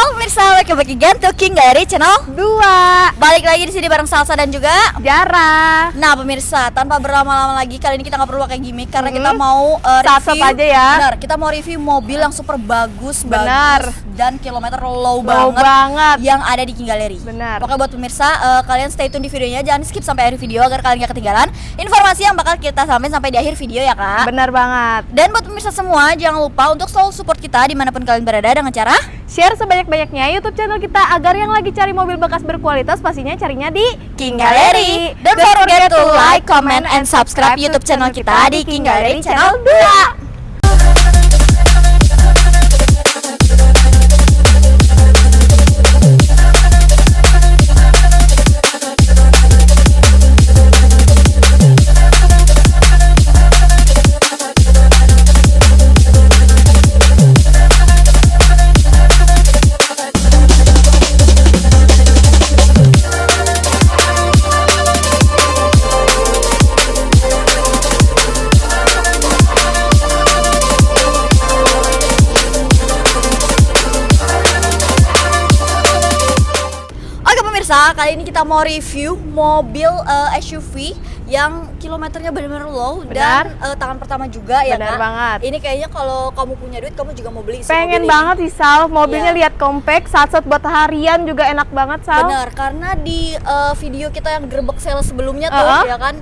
Halo pemirsa, welcome back again to King Gallery Channel 2. Balik lagi di sini bareng Salsa dan juga Jara. Nah pemirsa, tanpa berlama-lama lagi kali ini kita nggak perlu pakai gimmick karena kita mau Sat-sat review aja ya. Benar, kita mau review mobil yang super bagus Benar. dan kilometer low Low banget banget. yang ada di King Gallery. Benar. Pokoknya buat pemirsa, kalian stay tune di videonya, jangan skip sampai akhir video agar kalian gak ketinggalan informasi yang bakal kita sampaikan sampai di akhir video ya kak. Benar banget. Dan buat pemirsa semua, jangan lupa untuk selalu support kita dimanapun kalian berada dengan cara Share sebanyak-banyaknya YouTube channel kita agar yang lagi cari mobil bekas berkualitas pastinya carinya di King Gallery. Don't forget to like, comment, and subscribe YouTube channel kita di King Gallery Channel 2. Kali ini kita mau review mobil SUV yang kilometernya benar-benar low. Benar. Dan tangan pertama juga ya Benar kak. banget. Ini kayaknya kalau kamu punya duit kamu juga mau beli Pengen mobil banget sih Sal, mobilnya Iya. lihat compact, saat-saat buat harian juga enak banget Sal. Benar, karena di video kita yang gerbek sales sebelumnya tuh ya kan,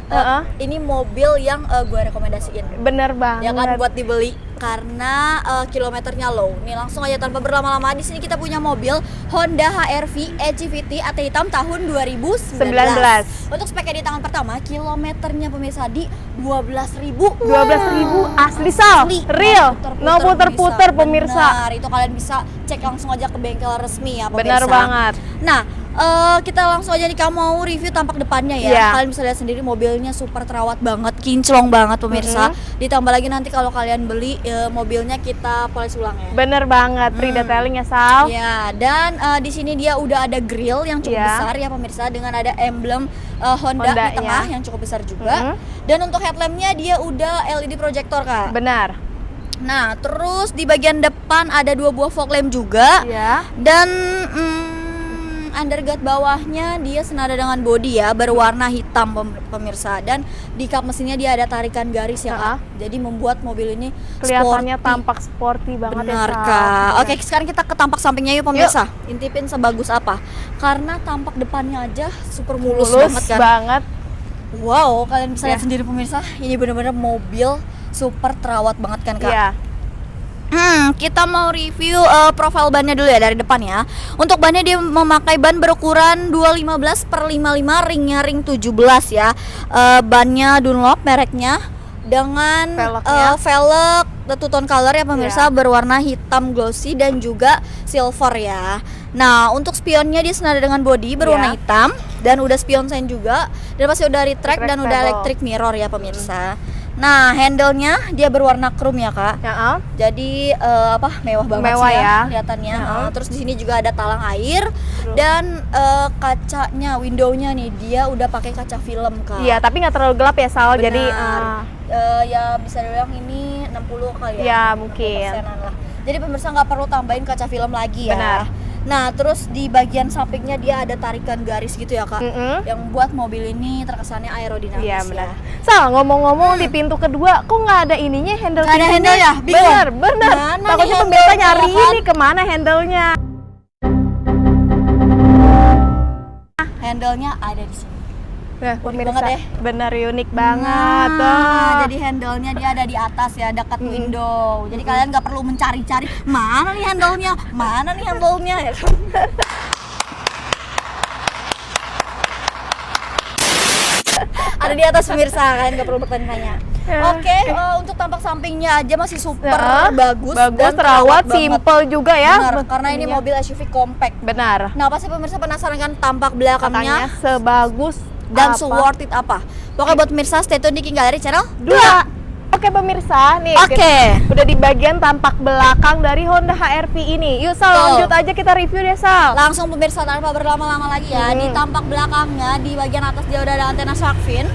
ini mobil yang gue rekomendasiin. Bener banget. Ya kan buat dibeli karena kilometernya low. Nih langsung aja tanpa berlama-lama, di sini kita punya mobil Honda HR-V ECVT AT hitam tahun 2019. Untuk speknya di tangan pertama, kilometernya pemirsa di 12.000. 12.000 asli Sal, real, no puter-puter pemirsa. Benar, itu kalian bisa cek langsung aja ke bengkel resmi ya pemirsa. Benar banget. Nah, kita langsung aja nih, kamu mau review tampak depannya ya. Iya. Kalian bisa lihat sendiri mobilnya super terawat banget, kinclong banget pemirsa. Ditambah lagi nanti kalau kalian beli mobilnya kita polish ulang ya. Bener banget, pre-detailing ya Sal. Ya, dan di sini dia udah ada grill yang cukup Iya. besar ya pemirsa, dengan ada emblem Honda di Hondanya. tengah yang cukup besar juga. Dan untuk headlampnya dia udah LED projector kak. Benar. Nah, terus di bagian depan ada 2 buah fog lamp juga. Ya. Dan underguard bawahnya dia senada dengan bodi ya, berwarna hitam pemirsa. Dan di kap mesinnya dia ada tarikan garis ya kak. Jadi membuat mobil ini Kelihatannya sporty. tampak sporty banget. Benar ya Sal. kak. Oke, sekarang kita ke tampak sampingnya yuk pemirsa. Intipin sebagus apa? Karena tampak depannya aja super mulus banget kan. banget. Wow, kalian bisa lihat Ya. sendiri pemirsa, ini benar-benar mobil super terawat banget kan kak. Iya. Kita mau review profil bannya dulu ya dari depan ya. Untuk bannya dia memakai ban berukuran 215/55, ringnya ring 17 ya. Bannya Dunlop mereknya dengan Velgnya. velg two tone color ya pemirsa, Iya. berwarna hitam glossy dan juga silver ya. Nah, untuk spionnya dia senada dengan bodi berwarna Iya. hitam dan udah spion sign juga, dan pasti udah retract dan udah Retractable. electric mirror ya pemirsa. Nah, handle-nya dia berwarna chrome ya kak. Ya, Jadi mewah banget Mewah sih ya ya. kelihatannya. Terus di sini juga ada talang air dan kacanya, windownya nih dia udah pakai kaca film kak. Iya, tapi nggak terlalu gelap ya Sal. Benar. Jadi Ya bisa dibilang ini 60 kali ya. Ya, mungkin. 60%-an lah. Jadi pemirsa nggak perlu tambahin kaca film lagi ya. Benar. Nah, terus di bagian sampingnya dia ada tarikan garis gitu ya kak, yang buat mobil ini terkesannya aerodinamis. Iya benar. Sal, ngomong-ngomong di pintu kedua, kok nggak ada ininya handle? Nggak ada pintunya? handle ya? Bingung. Bener. Mana Takutnya nih pemirsa handle-nya, nyari ya kan? ini kemana handle-nya? Handle-nya ada di sini. Nah, pemirsa, banget ya. bener unik banget. Nah, jadi handle-nya dia ada di atas ya, dekat window. Jadi kalian nggak perlu mencari-cari mana nih handle-nya, mana nih handle-nya ya kan? Ada di atas pemirsa, kalian nggak perlu bertanya-tanya. Oke, untuk tampak sampingnya aja masih super bagus dan terawat, banget. simple juga ya. Benar, karena ini mobil SUV compact. Benar. Nah, pasti pemirsa penasaran kan tampak belakangnya Katanya sebagus dan apa? se-worth it apa? Pokoknya buat pemirsa stay tune di King Gallery Channel 2. Oke pemirsa, nih Oke. kita udah di bagian tampak belakang dari Honda HR-V ini. Yuk Sal, Betul. lanjut aja kita review deh Sal. Langsung pemirsa tanpa berlama-lama lagi ya. Di tampak belakangnya di bagian atas dia udah ada antena shark fin.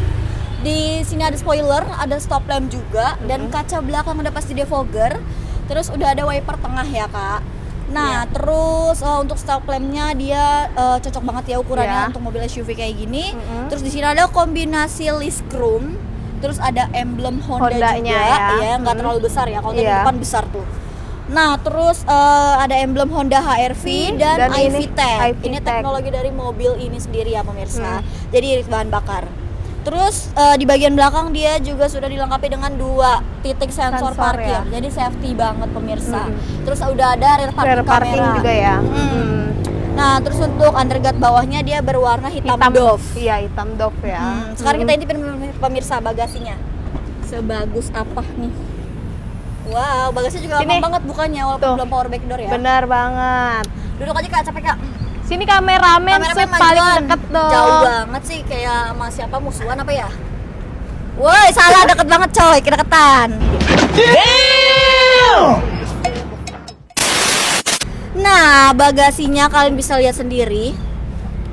Di sini ada spoiler, ada stop lamp juga, dan kaca belakang udah pasti defogger. Terus udah ada wiper tengah ya kak. Nah, terus untuk style clampnya dia cocok banget ya ukurannya untuk mobil SUV kayak gini. Terus di sini ada kombinasi list chrome, terus ada emblem Honda juga, ya nggak terlalu besar ya, kalau di depan besar tuh. Nah, terus ada emblem Honda HR-V dan IV Tech. Ini teknologi dari mobil ini sendiri ya pemirsa. Jadi irit bahan bakar. Terus di bagian belakang dia juga sudah dilengkapi dengan 2 titik sensor parkir. Ya. Jadi safety banget pemirsa. Terus udah ada rear parking kamera juga ya. Nah, terus untuk underguard bawahnya dia berwarna hitam doff. Iya, hitam doff ya. Sekarang kita intipin pemirsa bagasinya. Sebagus apa nih? Wow, bagasinya juga lama banget bukannya walaupun belum power back door ya. Benar banget. Duduk aja Kak, capek Kak. Sini kameramen paling deket dong. Jauh banget sih, kayak sama siapa, musuhan apa ya? Woi, salah, deket banget coy, kedeketan. Nah, bagasinya kalian bisa lihat sendiri.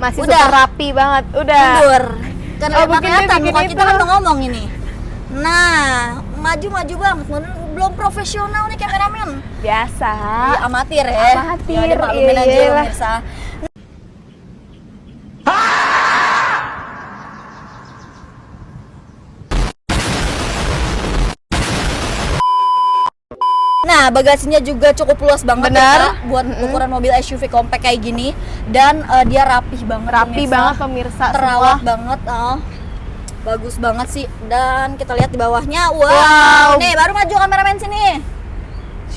Masih super rapi banget, udah. Mundur. Kan kelihatan muka kita kan udah ngomong ini. Nah, maju banget, belum profesional nih kameramen. Biasa. Ya, amatir ya. Amatir. Ya, maklumin aja ya pemirsa. Nah, bagasinya juga cukup luas banget ya buat ukuran mobil SUV compact kayak gini, dan dia rapih banget. Pemirsa. Terawat banget. Bagus banget sih, dan kita lihat di bawahnya. Wow. Nih baru maju kameramen sini.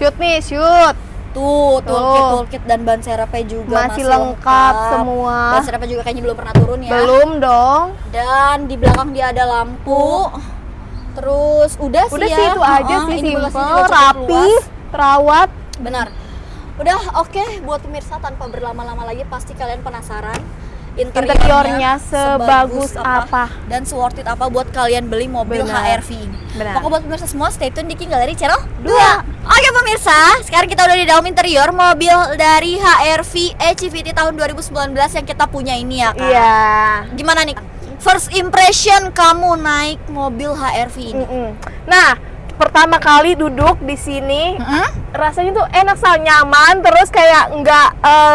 Shoot nih, shoot. Tuh, toolkit dan ban serepnya juga masih lengkap semua. Ban serepnya juga kayaknya belum pernah turun ya. Belum dong. Dan di belakang dia ada lampu. Terus udah sih ya. Itu aja sih, simple, rapi, terawat. Benar. Udah oke. Buat pemirsa, tanpa berlama-lama lagi pasti kalian penasaran interiornya sebagus apa dan worth it apa buat kalian beli mobil HR-V ini. Pokoknya buat pemirsa semua stay tune di King Gallery Channel 2. Oke pemirsa, sekarang kita udah di dalam interior mobil dari HR-V ECVT tahun 2019 yang kita punya ini ya Kak. Iya. Gimana nih? First impression kamu naik mobil HR-V ini? Nah, pertama kali duduk di sini, rasanya tuh enak, nyaman, terus kayak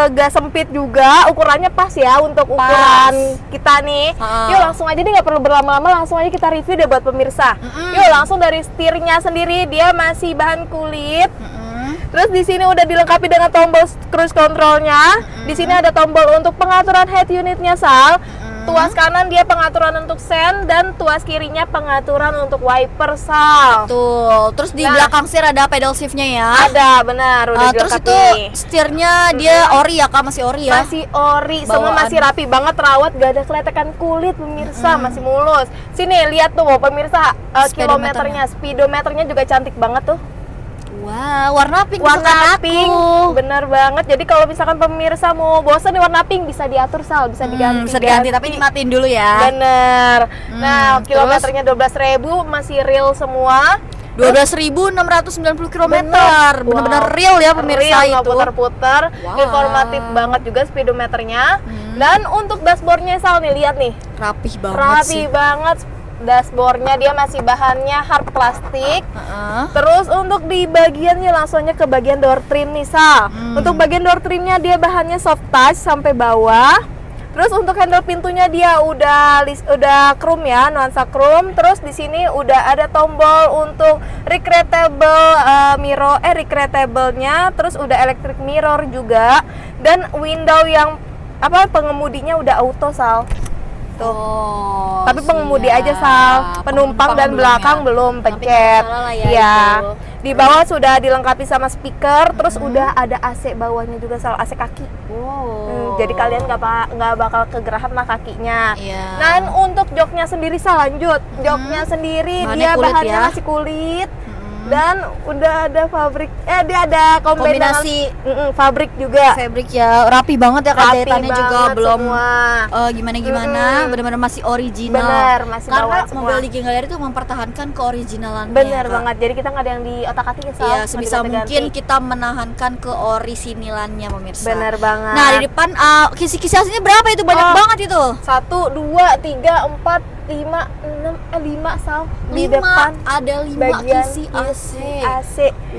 nggak sempit juga, ukurannya pas ya untuk ukuran kita nih. Yuk langsung aja deh, nggak perlu berlama-lama, langsung aja kita review deh buat pemirsa. Yuk langsung dari setirnya sendiri, dia masih bahan kulit. Terus di sini udah dilengkapi dengan tombol cruise controlnya. Di sini ada tombol untuk pengaturan head unitnya Sal. Tuas kanan dia pengaturan untuk sen, dan tuas kirinya pengaturan untuk wiper Sal. Tuh, terus di belakang setir ada pedal shiftnya ya. Ada, benar, udah terus itu setirnya dia ori ya Kak, masih ori ya? Masih ori, semua masih rapi banget, terawat, gak ada keletakan kulit pemirsa, masih mulus. Sini lihat tuh pemirsa, kilometernya, speedometernya juga cantik banget tuh. Wow, warna pink. Bener banget. Jadi kalau misalkan pemirsa mau bosan di warna pink, bisa diatur Sal, bisa diganti. Bisa diganti, tapi dimatiin dulu ya. Bener. Nah, kilometernya 12.000, masih real semua. 12.690 km. Bener-bener real ya pemirsa itu. Putar-putar. Informatif banget juga speedometernya. Dan untuk dashboardnya Sal nih, lihat nih. Rapih banget. Dashboardnya dia masih bahannya hard plastik. Terus untuk di bagiannya langsung aja ke bagian door trim nih Sal. Untuk bagian door trimnya dia bahannya soft touch sampai bawah. Terus untuk handle pintunya dia udah chrome ya, nuansa chrome. Terus di sini udah ada tombol untuk retractable-nya. Terus udah electric mirror juga, dan window yang pengemudinya udah auto Sal. Tapi pengemudi aja Sal, penumpang dan belakang belum pencet. Ya. Di bawah sudah dilengkapi sama speaker, terus udah ada AC bawahnya juga Sal, AC kaki. Jadi kalian nggak bakal kegerahan lah kakinya. Dan untuk joknya sendiri Sal, lanjut. Joknya sendiri dia bahannya masih kulit. Dan udah ada dia ada kombinasi fabrik juga. Fabrik ya, rapi banget ya Kak, jahitannya juga belum gimana, benar-benar masih original. Bener, masih karena mobil di King Gallery itu mempertahankan keoriginalannya. Bener banget, jadi kita nggak ada yang di otak-atik ya Sal. Iya, sebisa mungkin kita menahankan keorisinalannya pemirsa. Bener banget. Nah, di depan kisi-kisi aslinya berapa itu? Banyak banget itu. 1, 2, 3, 4, 5 Sal di 5, depan ada 5 bagian kisi AC. AC.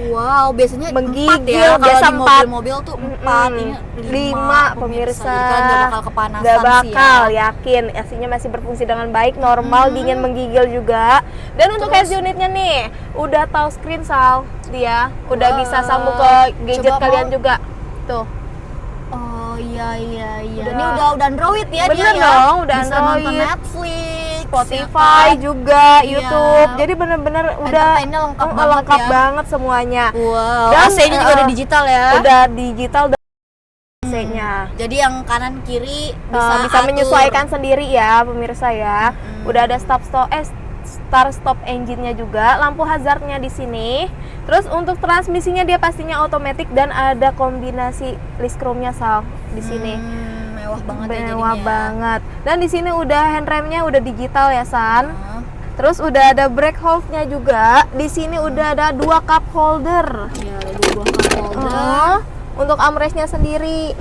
Wow, biasanya 4 Menggigil, ya. Kalau biasa di 4. mobil-mobil tuh 4, ini 5 pemirsa. Jadi kan gak bakal kepanasan Gak bakal, sih ya. yakin AC-nya masih berfungsi dengan baik, normal, dingin, menggigil juga. Dan untuk head unitnya nih, udah touchscreen Sal, dia udah Wah, bisa sambung ke gadget coba kalian mau. juga. Tuh. Oh iya. Udah. Ini udah Android ya Bener dia ya. dong, udah Bisa Android. nonton Netflix, Spotify ya kan? juga, Iya. YouTube. Jadi bener-bener udah Entertainnya lengkap banget ya. banget semuanya. Wow, Dan, AC-nya juga udah digital ya. Udah digital dan AC-nya. Jadi yang kanan kiri Bisa atur. menyesuaikan sendiri ya pemirsa ya. Udah ada start stop engine-nya juga, lampu hazardnya di sini. Terus untuk transmisinya dia pastinya otomatis dan ada kombinasi list chrome-nya Sal di sini. Mewah banget ya jadinya. Mewah banget. Dan di sini udah handremnya udah digital ya San. Nah, Terus udah ada brake hold-nya juga. Di sini udah ada 2 cup holder. ya ada 2 buah cup holder. Untuk armrest-nya sendiri.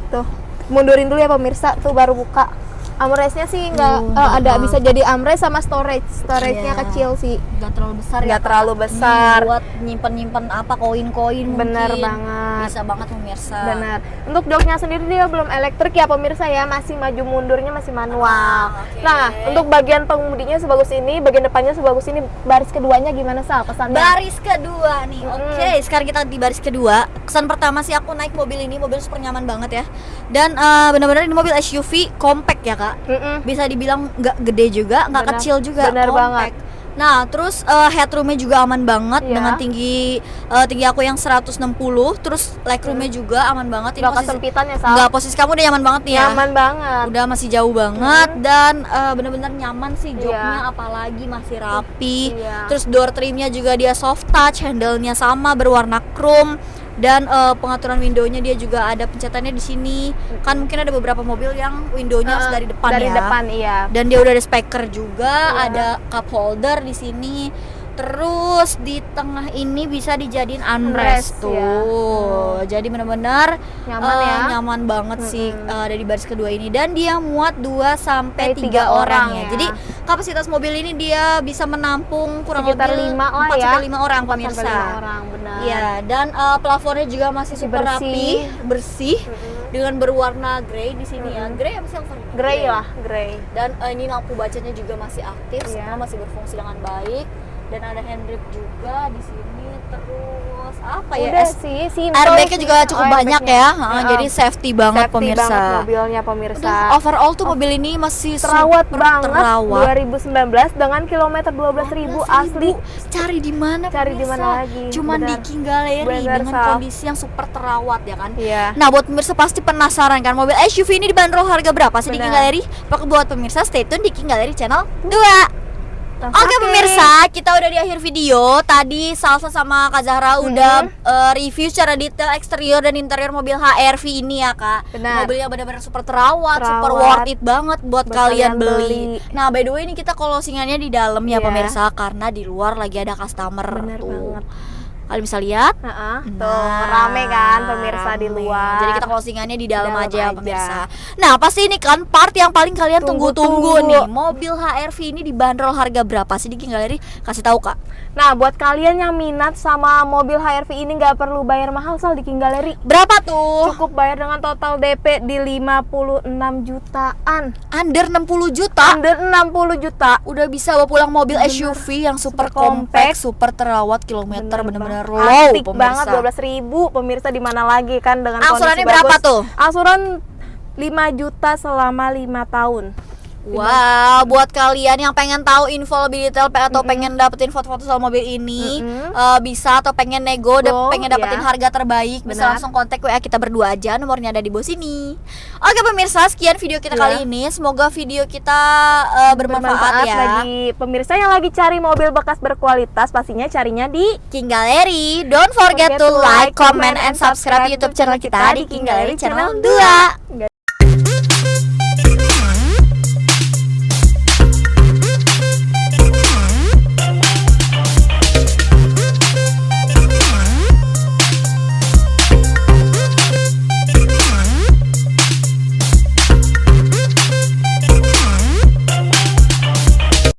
Tuh, mundurin dulu ya pemirsa, tuh baru buka. Armrest-nya sih nggak ada, bisa jadi armrest sama storage-nya Iya. kecil sih. Nggak terlalu besar ya. Nggak Kak? terlalu besar. Buat nyimpen apa koin-koin mungkin. Bener banget. Bisa banget pemirsa. Benar. Untuk joknya sendiri dia belum elektrik ya pemirsa ya, masih maju mundurnya masih manual. Oke. Nah, untuk bagian pengemudinya sebagus ini, bagian depannya sebagus ini, baris keduanya gimana Sal pesannya? Baris kedua nih. Oke, sekarang kita di baris kedua. Kesan pertama sih aku naik mobil ini, mobil super nyaman banget ya. Dan benar-benar ini mobil SUV compact ya, Kak. Bisa dibilang nggak gede juga, nggak Benar. kecil juga, Benar compact. Nah, terus headroomnya juga aman banget Iya. dengan tinggi aku yang 160, terus legroomnya juga aman banget. Nggak kesempitan ya Sal? Nggak, posisi kamu udah nyaman banget nih ya. Nyaman banget. Udah masih jauh banget dan bener-bener nyaman sih joknya, Iya. apalagi masih rapi. Iya. Terus door trimnya juga dia soft touch, handle-nya sama berwarna chrome. Dan pengaturan windownya dia juga ada pencetannya di sini. Kan mungkin ada beberapa mobil yang windownya harus dari depan dari ya. depan iya. Dan dia udah ada speaker juga, Iya. ada cup holder di sini. Terus di tengah ini bisa dijadiin armrest Armrest, tuh. ya. Jadi benar-benar Nyaman ya. nyaman banget sih dari baris kedua ini, dan dia muat 2 sampai 3 3 orang orang ya. ya. Jadi kapasitas mobil ini dia bisa menampung kurang Sekitar lebih 5 lah 4 ya. sampai 5 orang 4 pemirsa. sampai 5 orang, benar. Iya, dan plafonnya juga masih super bersih. rapi, bersih dengan berwarna grey di sini ya. Grey apa silver? Grey lah, grey. Dan ini lampu bacanya juga masih aktif, Iya. semua masih berfungsi dengan baik. Dan ada handbrake juga di sini. Terus apa ya? Udah sih, simple. Airbagnya sih. juga cukup Oh, banyak airbagnya. ya. Jadi safety banget Safety pemirsa. banget mobilnya pemirsa. Udah, overall tuh mobil ini masih Terawat super banget. terawat. 2019 dengan kilometer 12.000 asli. Cari di mana? Cari di pemirsa? mana lagi? Cuman di Benar. King Gallery Benar, dengan Sal. kondisi yang super terawat ya kan. Iya. Nah, buat pemirsa pasti penasaran kan mobil SUV ini dibanderol harga berapa sih di King Benar. Gallery? Pokoknya buat pemirsa stay tune di King Gallery channel 2. Oke pemirsa, kita udah di akhir video. Tadi Salsa sama Kak Zahra udah review secara detail eksterior dan interior mobil HR-V ini ya Kak. Benar. Mobilnya benar-benar super terawat, super Terawat. worth it banget buat Buat kalian kalian beli. beli. Nah, by the way ini kita closingannya di dalam ya Iya. pemirsa, karena di luar lagi ada customer. Benar tuh. banget. Kalian bisa lihat. Tuh, Nah, rame kan pemirsa di rame. luar. Jadi kita closingannya di dalam Dalam aja ya aja. pemirsa. Nah, pasti ini kan part yang paling kalian tunggu-tunggu Tunggu-tunggu. nih. Mobil HR-V ini dibanderol harga berapa sih di King Gallery? Kasih tahu Kak. Nah, buat kalian yang minat sama mobil HR-V ini nggak perlu bayar mahal Sal di King Gallery. Berapa tuh? Cukup bayar dengan total DP di 56 jutaan. Under 60 juta. Under 60 juta. Udah bisa bawa pulang mobil SUV yang super Super compact. compact, super terawat, kilometer bener-bener low Antik pemirsa. banget 12.000 pemirsa, di mana lagi kan dengan Angsurannya kondisi berapa bagus. tuh? Angsuran 5 juta selama 5 tahun. Wow, buat kalian yang pengen tahu info lebih detail atau pengen dapetin foto-foto soal mobil ini, bisa, atau pengen nego, pengen dapetin ya. harga terbaik, bisa Benar. langsung kontak WA kita berdua aja, nomornya ada di bawah sini. Oke pemirsa, sekian video kita Ya. kali ini. Semoga video kita bermanfaat ya. Bagi pemirsa yang lagi cari mobil bekas berkualitas, pastinya carinya di King Gallery. Don't forget to like, comment, and subscribe YouTube channel kita di King Gallery channel 2.